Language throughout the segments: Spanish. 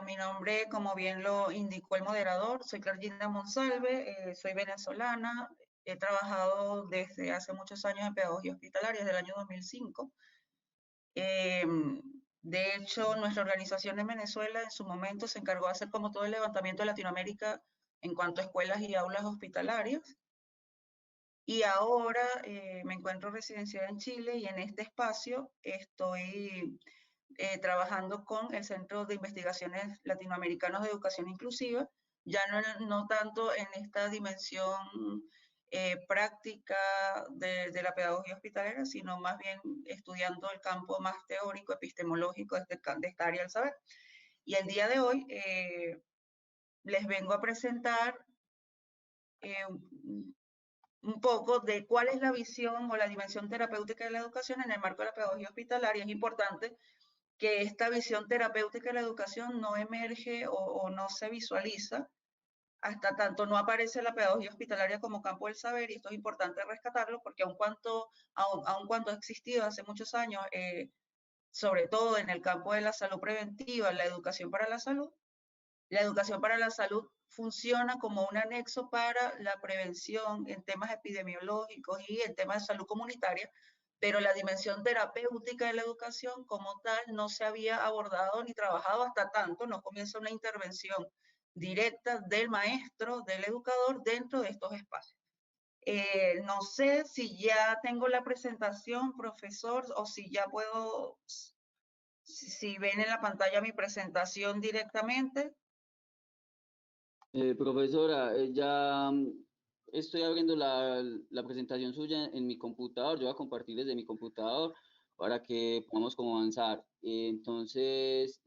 Bueno, mi nombre, como bien lo indicó el moderador, soy Clarginda Monsalve, soy venezolana, he trabajado desde hace muchos años en pedagogía hospitalaria, desde el año 2005. De hecho, nuestra organización en Venezuela en su momento se encargó de hacer como todo el levantamiento de Latinoamérica en cuanto a escuelas y aulas hospitalarias. Y ahora me encuentro residenciada en Chile y en este espacio estoy trabajando con el Centro de Investigaciones Latinoamericanos de Educación Inclusiva, ya no tanto en esta dimensión práctica de la pedagogía hospitalera, sino más bien estudiando el campo más teórico, epistemológico de esta área del saber. Y el día de hoy les vengo a presentar un poco de cuál es la visión o la dimensión terapéutica de la educación en el marco de la pedagogía hospitalaria. Es importante que esta visión terapéutica de la educación no emerge o no se visualiza hasta tanto no aparece la pedagogía hospitalaria como campo del saber, y esto es importante rescatarlo porque aun cuando ha existido hace muchos años, sobre todo en el campo de la salud preventiva, la educación para la salud funciona como un anexo para la prevención en temas epidemiológicos y en temas de salud comunitaria, pero la dimensión terapéutica de la educación como tal no se había abordado ni trabajado hasta tanto no comienza una intervención directa del maestro, del educador dentro de estos espacios. No sé si ya tengo la presentación, profesor, o si ya puedo, si ven en la pantalla mi presentación directamente. Profesora, ya estoy abriendo la presentación suya en mi computador. Yo voy a compartir desde mi computador para que podamos como avanzar. Entonces,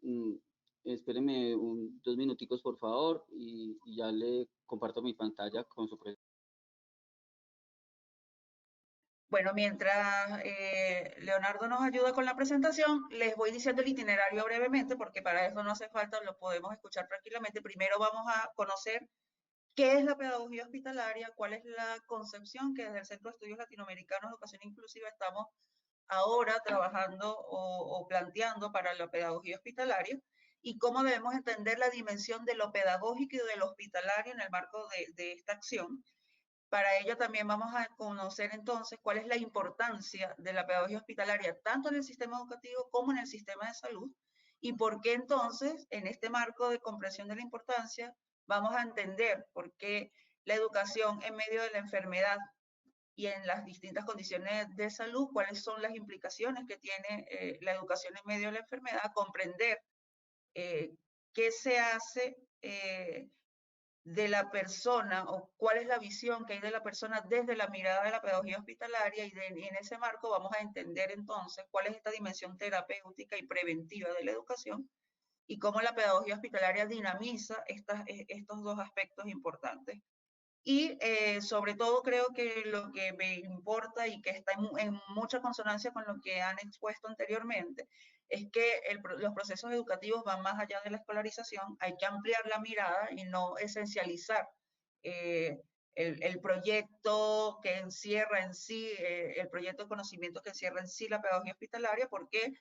espéreme 2 minuticos, por favor, y ya le comparto mi pantalla con su presentación. Bueno, mientras Leonardo nos ayuda con la presentación, les voy diciendo el itinerario brevemente, porque para eso no hace falta, lo podemos escuchar tranquilamente. Primero vamos a conocer qué es la pedagogía hospitalaria, cuál es la concepción que desde el Centro de Estudios Latinoamericanos de Educación Inclusiva estamos ahora trabajando o planteando para la pedagogía hospitalaria, y cómo debemos entender la dimensión de lo pedagógico y de lo hospitalario en el marco de esta acción. Para ello también vamos a conocer entonces cuál es la importancia de la pedagogía hospitalaria, tanto en el sistema educativo como en el sistema de salud, y por qué entonces, en este marco de comprensión de la importancia, vamos a entender por qué la educación en medio de la enfermedad y en las distintas condiciones de salud, cuáles son las implicaciones que tiene la educación en medio de la enfermedad, comprender qué se hace de la persona o cuál es la visión que hay de la persona desde la mirada de la pedagogía hospitalaria, y en ese marco vamos a entender entonces cuál es esta dimensión terapéutica y preventiva de la educación y cómo la pedagogía hospitalaria dinamiza estos dos aspectos importantes. Y sobre todo creo que lo que me importa y que está en mucha consonancia con lo que han expuesto anteriormente es que los procesos educativos van más allá de la escolarización. Hay que ampliar la mirada y no esencializar el proyecto que encierra en sí, el proyecto de conocimiento que encierra en sí la pedagogía hospitalaria, porque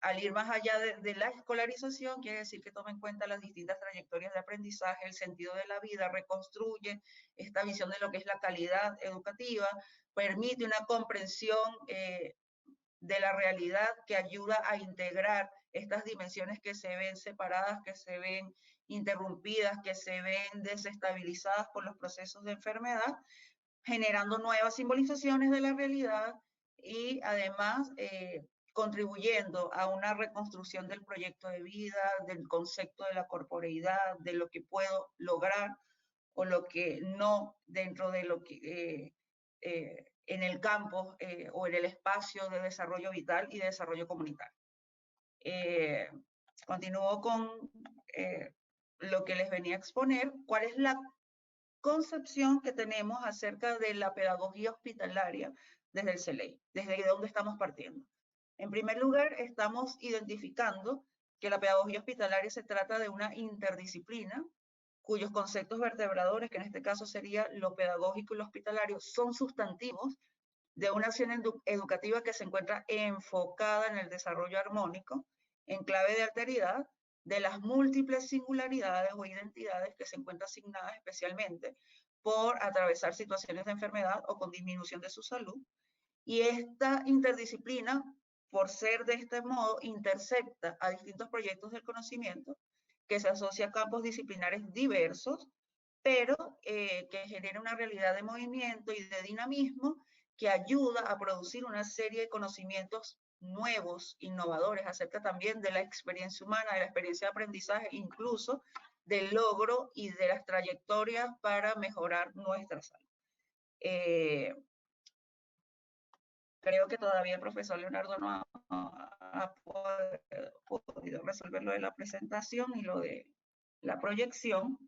al ir más allá de la escolarización, quiere decir que toma en cuenta las distintas trayectorias de aprendizaje, el sentido de la vida, reconstruye esta visión de lo que es la calidad educativa, permite una comprensión de la realidad que ayuda a integrar estas dimensiones que se ven separadas, que se ven interrumpidas, que se ven desestabilizadas por los procesos de enfermedad, generando nuevas simbolizaciones de la realidad y además contribuyendo a una reconstrucción del proyecto de vida, del concepto de la corporeidad, de lo que puedo lograr o lo que no dentro de lo que en el campo o en el espacio de desarrollo vital y de desarrollo comunitario. Continúo con lo que les venía a exponer, cuál es la concepción que tenemos acerca de la pedagogía hospitalaria desde el CELEI, desde dónde estamos partiendo. En primer lugar, estamos identificando que la pedagogía hospitalaria se trata de una interdisciplina cuyos conceptos vertebradores, que en este caso sería lo pedagógico y lo hospitalario, son sustantivos de una acción educativa que se encuentra enfocada en el desarrollo armónico, en clave de alteridad, de las múltiples singularidades o identidades que se encuentran asignadas especialmente por atravesar situaciones de enfermedad o con disminución de su salud. Y esta interdisciplina, por ser de este modo, intersecta a distintos proyectos del conocimiento que se asocia a campos disciplinares diversos, pero que genera una realidad de movimiento y de dinamismo que ayuda a producir una serie de conocimientos nuevos, innovadores, acerca también de la experiencia humana, de la experiencia de aprendizaje, incluso del logro y de las trayectorias para mejorar nuestra salud. Creo que todavía el profesor Leonardo no ha podido resolver lo de la presentación y lo de la proyección.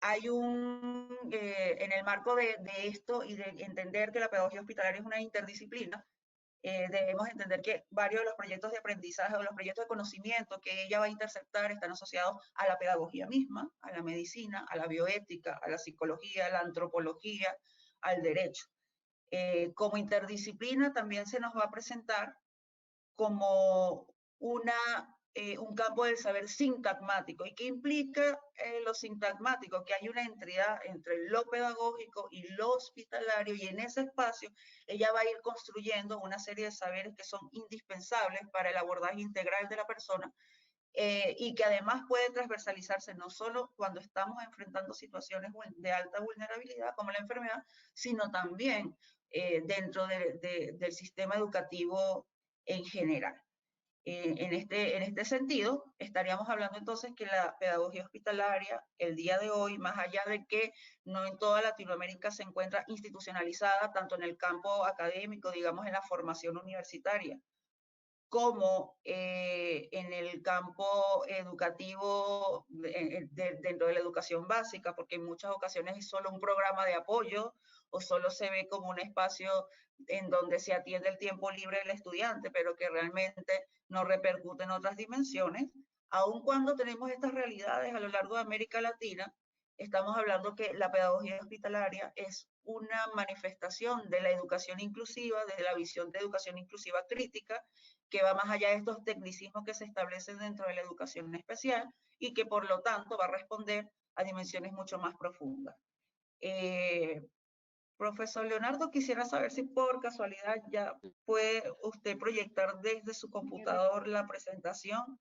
Hay en el marco de esto y de entender que la pedagogía hospitalaria es una interdisciplina, debemos entender que varios de los proyectos de aprendizaje o los proyectos de conocimiento que ella va a interceptar están asociados a la pedagogía misma, a la medicina, a la bioética, a la psicología, a la antropología, al derecho. Como interdisciplina también se nos va a presentar como un campo del saber sintagmático. ¿Y qué implica lo sintagmático? Que hay una entidad entre lo pedagógico y lo hospitalario, y en ese espacio ella va a ir construyendo una serie de saberes que son indispensables para el abordaje integral de la persona, y que además puede transversalizarse no solo cuando estamos enfrentando situaciones de alta vulnerabilidad como la enfermedad, sino también dentro del sistema educativo en general. En este sentido, estaríamos hablando entonces que la pedagogía hospitalaria, el día de hoy, más allá de que no en toda Latinoamérica se encuentra institucionalizada, tanto en el campo académico, digamos en la formación universitaria, como en el campo educativo dentro de la educación básica, porque en muchas ocasiones es solo un programa de apoyo o solo se ve como un espacio en donde se atiende el tiempo libre del estudiante, pero que realmente no repercute en otras dimensiones. Aun cuando tenemos estas realidades a lo largo de América Latina, estamos hablando que la pedagogía hospitalaria es una manifestación de la educación inclusiva, desde la visión de educación inclusiva crítica, que va más allá de estos tecnicismos que se establecen dentro de la educación especial y que por lo tanto va a responder a dimensiones mucho más profundas. Profesor Leonardo, quisiera saber si por casualidad ya puede usted proyectar desde su computador la presentación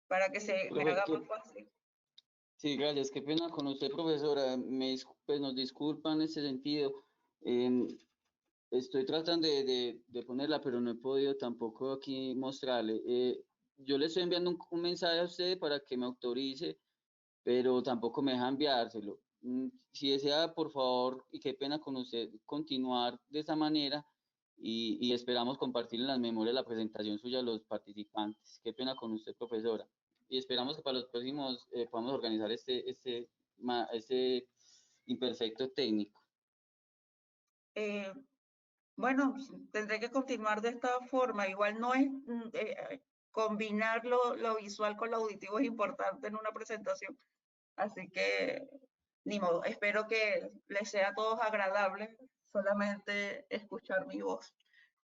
para que se me haga más fácil. Sí, gracias. Qué pena con usted, profesora. Pues nos disculpa en ese sentido. Estoy tratando de ponerla, pero no he podido tampoco aquí mostrarle. Yo le estoy enviando un mensaje a usted para que me autorice, pero tampoco me deja enviárselo. Si desea, por favor, y qué pena con usted, continuar de esa manera y esperamos compartir en las memorias la presentación suya a los participantes. Qué pena con usted, profesora. Y esperamos que para los próximos podamos organizar este imperfecto técnico. Bueno, tendré que continuar de esta forma. Igual no es combinar lo visual con lo auditivo es importante en una presentación. Así que, ni modo, espero que les sea a todos agradable solamente escuchar mi voz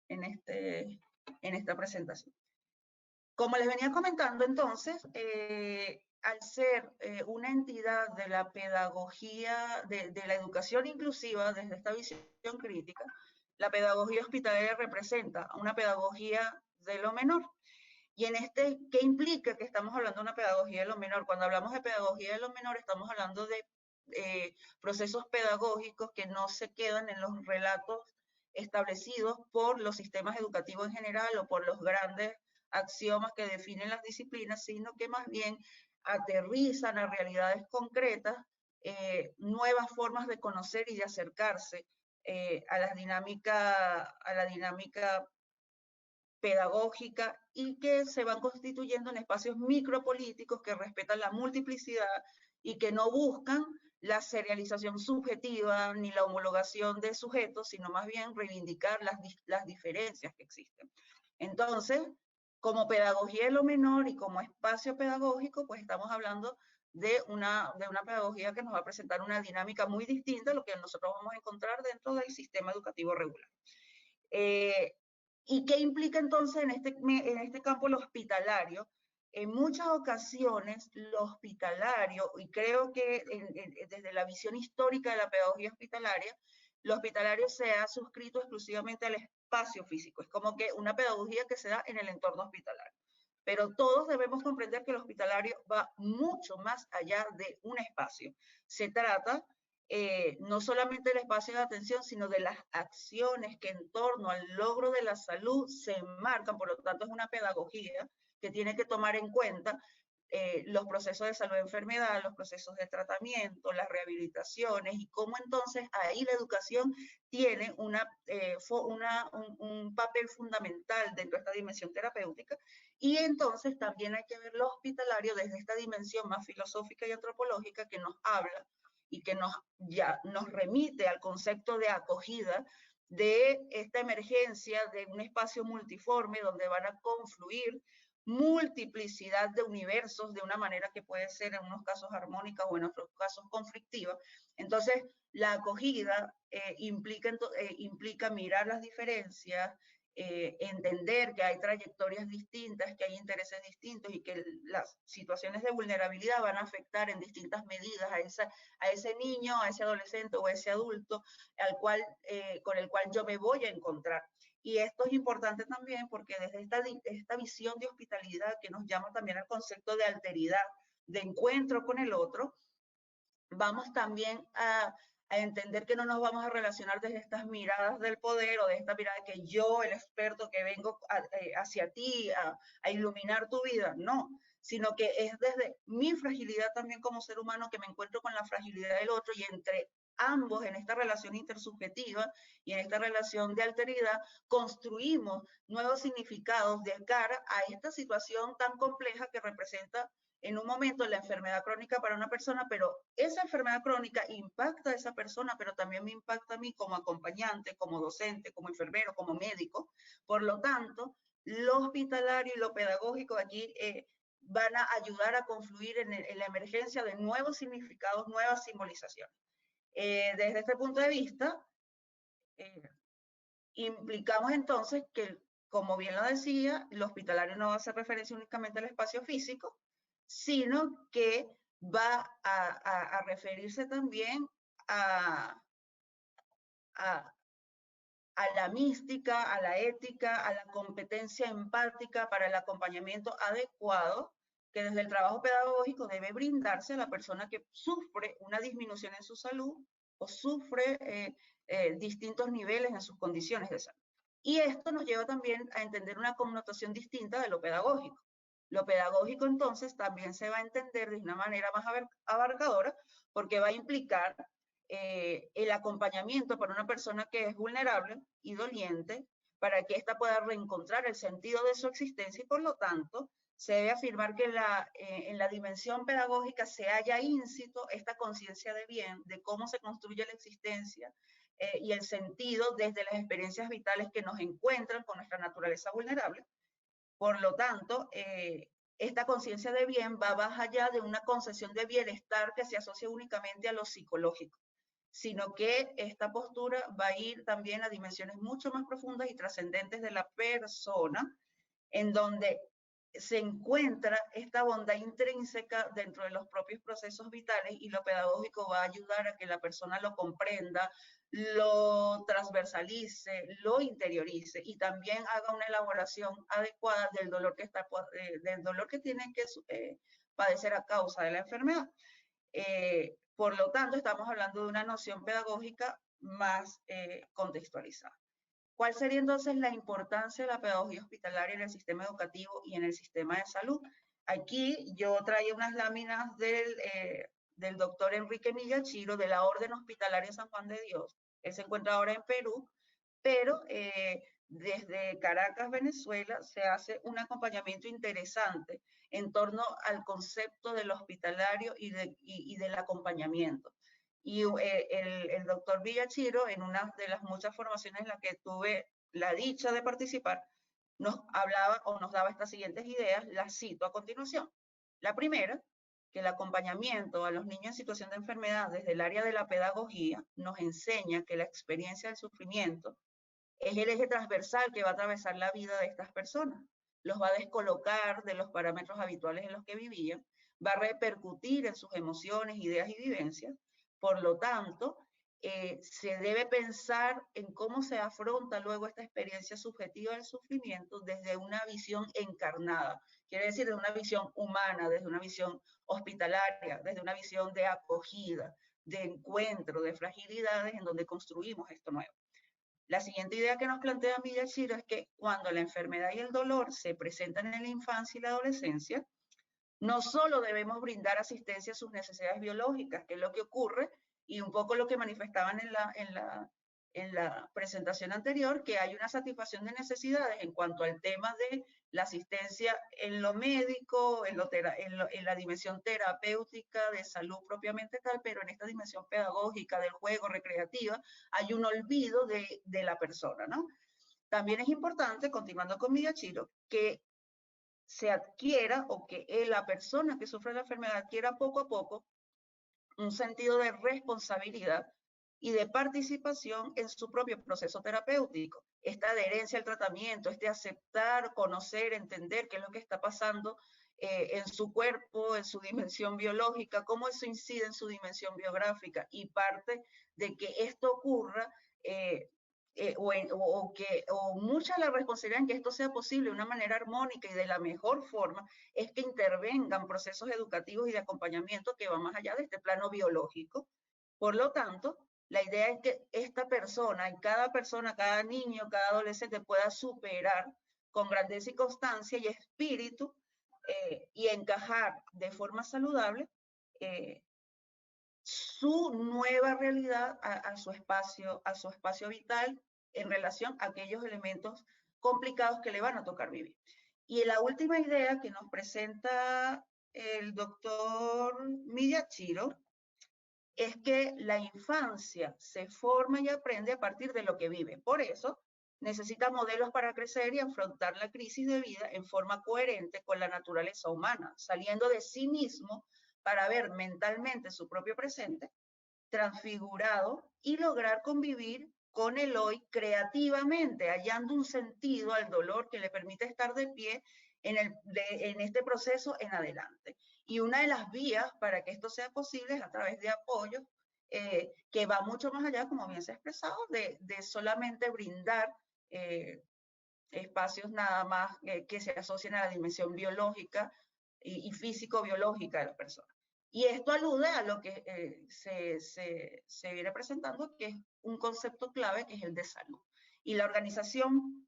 en esta presentación. Como les venía comentando entonces, al ser una entidad de la pedagogía, de la educación inclusiva desde esta visión crítica, la pedagogía hospitalaria representa una pedagogía de lo menor. Y ¿qué implica que estamos hablando de una pedagogía de lo menor? Cuando hablamos de pedagogía de lo menor, estamos hablando de procesos pedagógicos que no se quedan en los relatos establecidos por los sistemas educativos en general o por los grandes axiomas que definen las disciplinas, sino que más bien aterrizan a realidades concretas, nuevas formas de conocer y de acercarse a la dinámica pedagógica, y que se van constituyendo en espacios micropolíticos que respetan la multiplicidad y que no buscan la serialización subjetiva ni la homologación de sujetos, sino más bien reivindicar las diferencias que existen. Entonces, como pedagogía de lo menor y como espacio pedagógico, pues estamos hablando de una pedagogía que nos va a presentar una dinámica muy distinta a lo que nosotros vamos a encontrar dentro del sistema educativo regular. ¿Y qué implica entonces en este campo lo hospitalario? En muchas ocasiones lo hospitalario, y creo que desde la visión histórica de la pedagogía hospitalaria, lo hospitalario se ha suscrito exclusivamente al espacio físico. Es como que una pedagogía que se da en el entorno hospitalario. Pero todos debemos comprender que el hospitalario va mucho más allá de un espacio. Se trata no solamente del espacio de atención, sino de las acciones que en torno al logro de la salud se enmarcan. Por lo tanto, es una pedagogía que tiene que tomar en cuenta los procesos de salud de enfermedad, los procesos de tratamiento, las rehabilitaciones y cómo entonces ahí la educación tiene un papel fundamental dentro de esta dimensión terapéutica. Y entonces también hay que ver lo hospitalario desde esta dimensión más filosófica y antropológica que nos habla y que nos remite al concepto de acogida de esta emergencia de un espacio multiforme donde van a confluir multiplicidad de universos de una manera que puede ser en unos casos armónica o en otros casos conflictiva. Entonces, la acogida implica mirar las diferencias, entender que hay trayectorias distintas, que hay intereses distintos y que las situaciones de vulnerabilidad van a afectar en distintas medidas a ese niño, a ese adolescente o a ese adulto con el cual yo me voy a encontrar. Y esto es importante también porque desde esta visión de hospitalidad que nos llama también al concepto de alteridad, de encuentro con el otro, vamos también a entender que no nos vamos a relacionar desde estas miradas del poder o de esta mirada que yo, el experto que vengo hacia ti a iluminar tu vida, no, sino que es desde mi fragilidad también como ser humano que me encuentro con la fragilidad del otro y entre ambos en esta relación intersubjetiva y en esta relación de alteridad construimos nuevos significados de cara a esta situación tan compleja que representa en un momento la enfermedad crónica para una persona, pero esa enfermedad crónica impacta a esa persona, pero también me impacta a mí como acompañante, como docente, como enfermero, como médico. Por lo tanto, lo hospitalario y lo pedagógico aquí van a ayudar a confluir en la emergencia de nuevos significados, nuevas simbolizaciones. Desde este punto de vista, implicamos entonces que, como bien lo decía, lo hospitalario no va a hacer referencia únicamente al espacio físico, sino que va a referirse también a, a, a la mística, a la ética, a la competencia empática para el acompañamiento adecuado que desde el trabajo pedagógico debe brindarse a la persona que sufre una disminución en su salud o sufre distintos niveles en sus condiciones de salud. Y esto nos lleva también a entender una connotación distinta de lo pedagógico. Lo pedagógico entonces también se va a entender de una manera más abarcadora porque va a implicar el acompañamiento para una persona que es vulnerable y doliente para que ésta pueda reencontrar el sentido de su existencia y por lo tanto se debe afirmar que en la dimensión pedagógica se halla íncito esta conciencia de bien, de cómo se construye la existencia y el sentido desde las experiencias vitales que nos encuentran con nuestra naturaleza vulnerable. Por lo tanto, esta conciencia de bien va más allá de una concepción de bienestar que se asocia únicamente a lo psicológico, sino que esta postura va a ir también a dimensiones mucho más profundas y trascendentes de la persona, en donde se encuentra esta bondad intrínseca dentro de los propios procesos vitales y lo pedagógico va a ayudar a que la persona lo comprenda, lo transversalice, lo interiorice y también haga una elaboración adecuada del dolor que tiene que padecer a causa de la enfermedad. Por lo tanto, estamos hablando de una noción pedagógica más contextualizada. ¿Cuál sería entonces la importancia de la pedagogía hospitalaria en el sistema educativo y en el sistema de salud? Aquí yo traía unas láminas del doctor Enrique Miyachiro de la Orden Hospitalaria San Juan de Dios. Él se encuentra ahora en Perú, pero desde Caracas, Venezuela, se hace un acompañamiento interesante en torno al concepto del hospitalario y del acompañamiento. Y el doctor Villachiro, en una de las muchas formaciones en las que tuve la dicha de participar, nos hablaba o nos daba estas siguientes ideas, las cito a continuación. La primera, que el acompañamiento a los niños en situación de enfermedad desde el área de la pedagogía nos enseña que la experiencia del sufrimiento Es el eje transversal que va a atravesar la vida de estas personas. Los va a descolocar de los parámetros habituales en los que vivían, va a repercutir en sus emociones, ideas y vivencias. Por lo tanto, se debe pensar en cómo se afronta luego esta experiencia subjetiva del sufrimiento desde una visión encarnada, quiere decir desde una visión humana, desde una visión hospitalaria, desde una visión de acogida, de encuentro, de fragilidades en donde construimos esto nuevo. La siguiente idea que nos plantea Miyashiro es que cuando la enfermedad y el dolor se presentan en la infancia y la adolescencia, no solo debemos brindar asistencia a sus necesidades biológicas, que es lo que ocurre, y un poco lo que manifestaban en la presentación anterior, que hay una satisfacción de necesidades en cuanto al tema de la asistencia en lo médico, en la dimensión terapéutica de salud propiamente tal, pero en esta dimensión pedagógica, del juego, recreativa, hay un olvido de la persona, ¿no? También es importante, continuando con Miyashiro, que se adquiera o que la persona que sufre la enfermedad adquiera poco a poco un sentido de responsabilidad y de participación en su propio proceso terapéutico. Esta adherencia al tratamiento, este aceptar, conocer, entender qué es lo que está pasando en su cuerpo, en su dimensión biológica, cómo eso incide en su dimensión biográfica, y parte de que esto ocurra o mucha la responsabilidad en que esto sea posible de una manera armónica y de la mejor forma es que intervengan procesos educativos y de acompañamiento que van más allá de este plano biológico. Por lo tanto, la idea es que esta persona, cada niño, cada adolescente pueda superar con grandeza y constancia y espíritu y encajar de forma saludable su nueva realidad a su espacio vital en relación a aquellos elementos complicados que le van a tocar vivir. Y la última idea que nos presenta el doctor Miyashiro es que la infancia se forma y aprende a partir de lo que vive. Por eso, necesita modelos para crecer y afrontar la crisis de vida en forma coherente con la naturaleza humana, saliendo de sí mismo para ver mentalmente su propio presente transfigurado y lograr convivir con el hoy creativamente, hallando un sentido al dolor que le permite estar de pie en este proceso en adelante. Y una de las vías para que esto sea posible es a través de apoyo que va mucho más allá, como bien se ha expresado, de solamente brindar espacios nada más que se asocien a la dimensión biológica y físico-biológica de la persona. Y esto alude a lo que se viene presentando, que es un concepto clave, que es el de salud. Y la Organización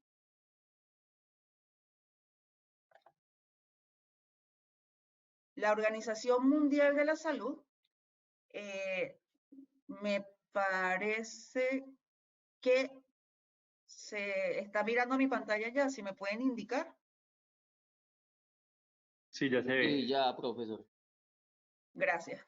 Mundial de la Salud, me parece que se está mirando mi pantalla ya, si me pueden indicar. Sí, ya se ve. Sí, ya, profesor. Gracias.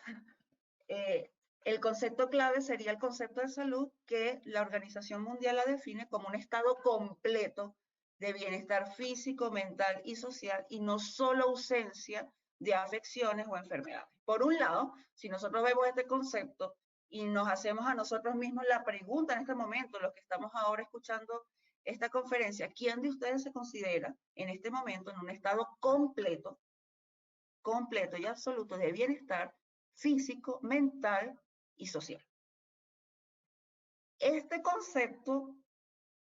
El concepto clave sería el concepto de salud, que la Organización Mundial la define como un estado completo de bienestar físico, mental y social, y no solo ausencia de afecciones o enfermedades. Por un lado, si nosotros vemos este concepto y nos hacemos a nosotros mismos la pregunta en este momento, los que estamos ahora escuchando esta conferencia, ¿quién de ustedes se considera en este momento en un estado completo y absoluto de bienestar físico, mental y social? Este concepto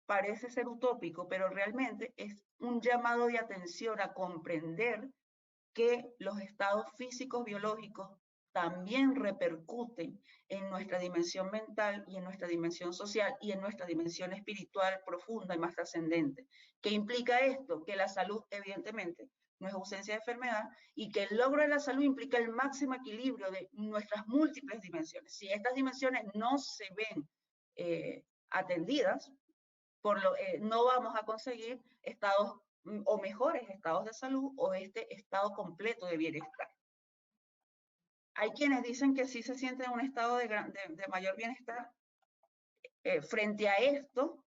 parece ser utópico, pero realmente es un llamado de atención a comprender que los estados físicos biológicos también repercuten en nuestra dimensión mental y en nuestra dimensión social y en nuestra dimensión espiritual profunda y más trascendente. ¿Qué implica esto? Que la salud, evidentemente, no es ausencia de enfermedad, y que el logro de la salud implica el máximo equilibrio de nuestras múltiples dimensiones. Si estas dimensiones no se ven atendidas, no vamos a conseguir estados o mejores estados de salud o este estado completo de bienestar. Hay quienes dicen que sí se sienten en un estado de mayor bienestar. Frente a esto,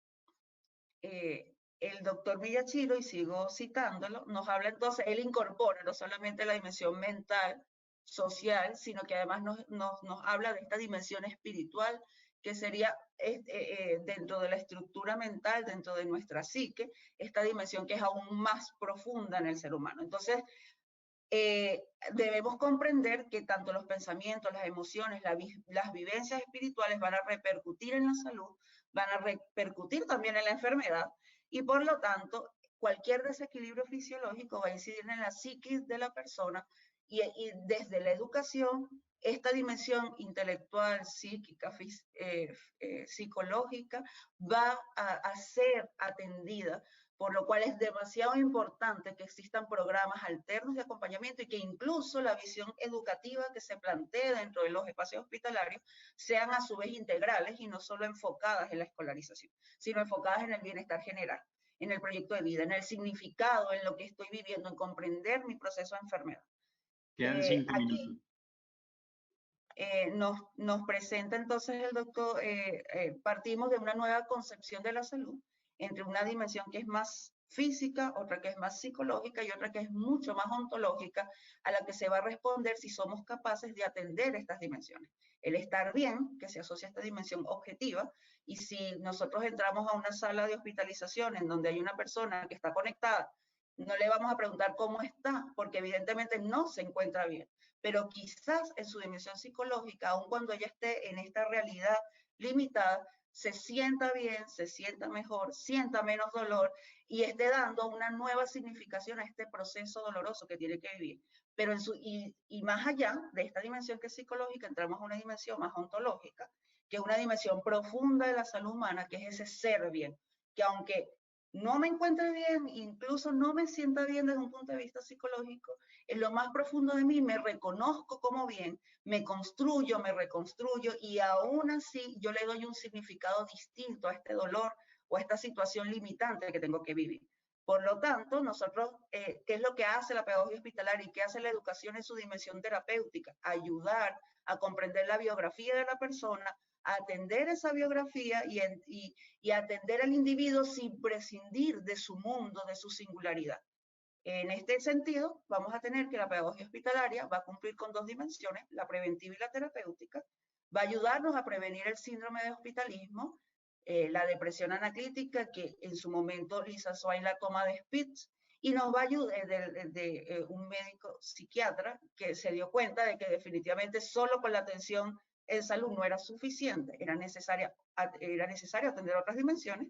el doctor Miyashiro, y sigo citándolo, nos habla entonces, él incorpora no solamente la dimensión mental, social, sino que además nos habla de esta dimensión espiritual que sería dentro de la estructura mental, dentro de nuestra psique, esta dimensión que es aún más profunda en el ser humano. Entonces, debemos comprender que tanto los pensamientos, las emociones, las vivencias espirituales van a repercutir en la salud, van a repercutir también en la enfermedad, y por lo tanto, cualquier desequilibrio fisiológico va a incidir en la psiquis de la persona, y desde la educación, esta dimensión intelectual, psíquica, psicológica, va a ser atendida, por lo cual es demasiado importante que existan programas alternos de acompañamiento y que incluso la visión educativa que se plantee dentro de los espacios hospitalarios sean a su vez integrales y no solo enfocadas en la escolarización, sino enfocadas en el bienestar general, en el proyecto de vida, en el significado, en lo que estoy viviendo, en comprender mi proceso de enfermedad. Quedan 5 minutos. Nos presenta entonces el doctor, partimos de una nueva concepción de la salud, entre una dimensión que es más física, otra que es más psicológica y otra que es mucho más ontológica, a la que se va a responder si somos capaces de atender estas dimensiones. El estar bien, que se asocia a esta dimensión objetiva, y si nosotros entramos a una sala de hospitalización en donde hay una persona que está conectada, no le vamos a preguntar cómo está, porque evidentemente no se encuentra bien, pero quizás en su dimensión psicológica, aun cuando ella esté en esta realidad limitada, se sienta bien, se sienta mejor, sienta menos dolor y esté dando una nueva significación a este proceso doloroso que tiene que vivir. Pero y más allá de esta dimensión que es psicológica, entramos a una dimensión más ontológica, que es una dimensión profunda de la salud humana, que es ese ser bien, que aunque no me encuentre bien, incluso no me sienta bien desde un punto de vista psicológico, en lo más profundo de mí me reconozco como bien, me construyo, me reconstruyo y aún así yo le doy un significado distinto a este dolor o a esta situación limitante que tengo que vivir. Por lo tanto, nosotros, ¿qué es lo que hace la pedagogía hospitalaria y qué hace la educación en su dimensión terapéutica? Ayudar a comprender la biografía de la persona, a atender esa biografía y atender al individuo sin prescindir de su mundo, de su singularidad. En este sentido, vamos a tener que la pedagogía hospitalaria va a cumplir con dos dimensiones, la preventiva y la terapéutica, va a ayudarnos a prevenir el síndrome de hospitalismo, la depresión analítica, que en su momento Lisa Swain la toma de Spitz, y nos va a ayudar un médico psiquiatra que se dio cuenta de que definitivamente solo con la atención en salud no era suficiente, era necesario atender otras dimensiones,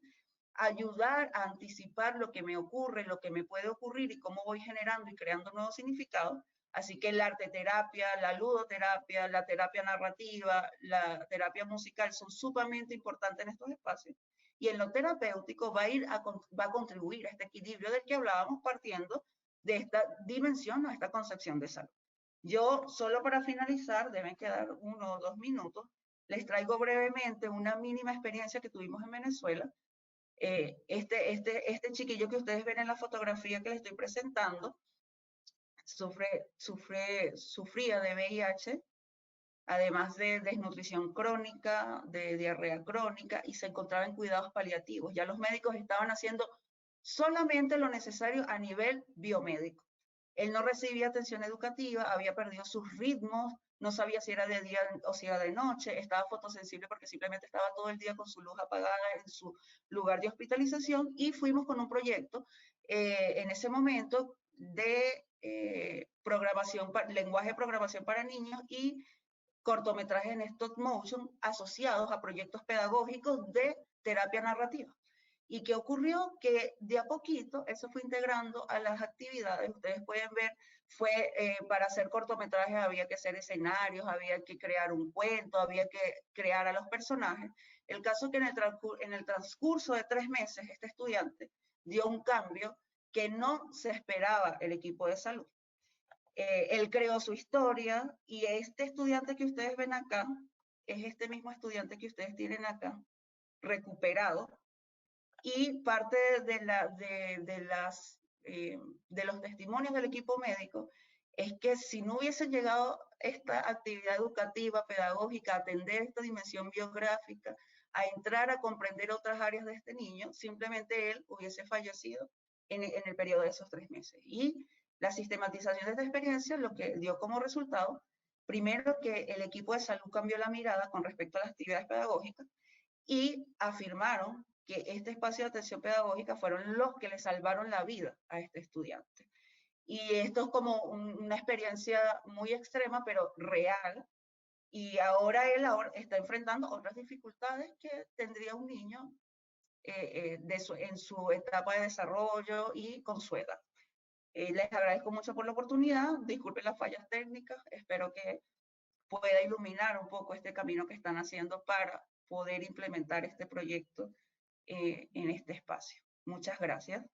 ayudar a anticipar lo que me ocurre, lo que me puede ocurrir y cómo voy generando y creando nuevos significados. Así que la arteterapia, la ludoterapia, la terapia narrativa, la terapia musical son sumamente importantes en estos espacios. Y en lo terapéutico va a contribuir a este equilibrio del que hablábamos partiendo de esta dimensión o esta concepción de salud. Yo, solo para finalizar, deben quedar 1 o 2 minutos, les traigo brevemente una mínima experiencia que tuvimos en Venezuela. Este chiquillo que ustedes ven en la fotografía que les estoy presentando sufría de VIH, además de desnutrición crónica, de diarrea crónica, y se encontraba en cuidados paliativos. Ya los médicos estaban haciendo solamente lo necesario a nivel biomédico. Él no recibía atención educativa, había perdido sus ritmos, no sabía si era de día o si era de noche, estaba fotosensible porque simplemente estaba todo el día con su luz apagada en su lugar de hospitalización, y fuimos con un proyecto en ese momento de lenguaje de programación para niños y cortometrajes en stop motion asociados a proyectos pedagógicos de terapia narrativa. ¿Y qué ocurrió? Que de a poquito eso fue integrando a las actividades. Ustedes pueden ver, para hacer cortometrajes había que hacer escenarios, había que crear un cuento, había que crear a los personajes. El caso es que en el transcurso de 3 meses este estudiante dio un cambio que no se esperaba el equipo de salud. Él creó su historia y este estudiante que ustedes ven acá es este mismo estudiante que ustedes tienen acá, recuperado. Y parte de los testimonios del equipo médico es que si no hubiese llegado esta actividad educativa, pedagógica, a atender esta dimensión biográfica, a entrar a comprender otras áreas de este niño, simplemente él hubiese fallecido en el periodo de esos 3 meses. Y la sistematización de esta experiencia lo que dio como resultado Primero, que el equipo de salud cambió la mirada con respecto a las actividades pedagógicas y afirmaron que este espacio de atención pedagógica fueron los que le salvaron la vida a este estudiante. Y esto es como una experiencia muy extrema, pero real. Y ahora él está enfrentando otras dificultades que tendría un niño en su etapa de desarrollo y con su edad. Les agradezco mucho por la oportunidad, disculpen las fallas técnicas, espero que pueda iluminar un poco este camino que están haciendo para poder implementar este proyecto en este espacio. Muchas gracias.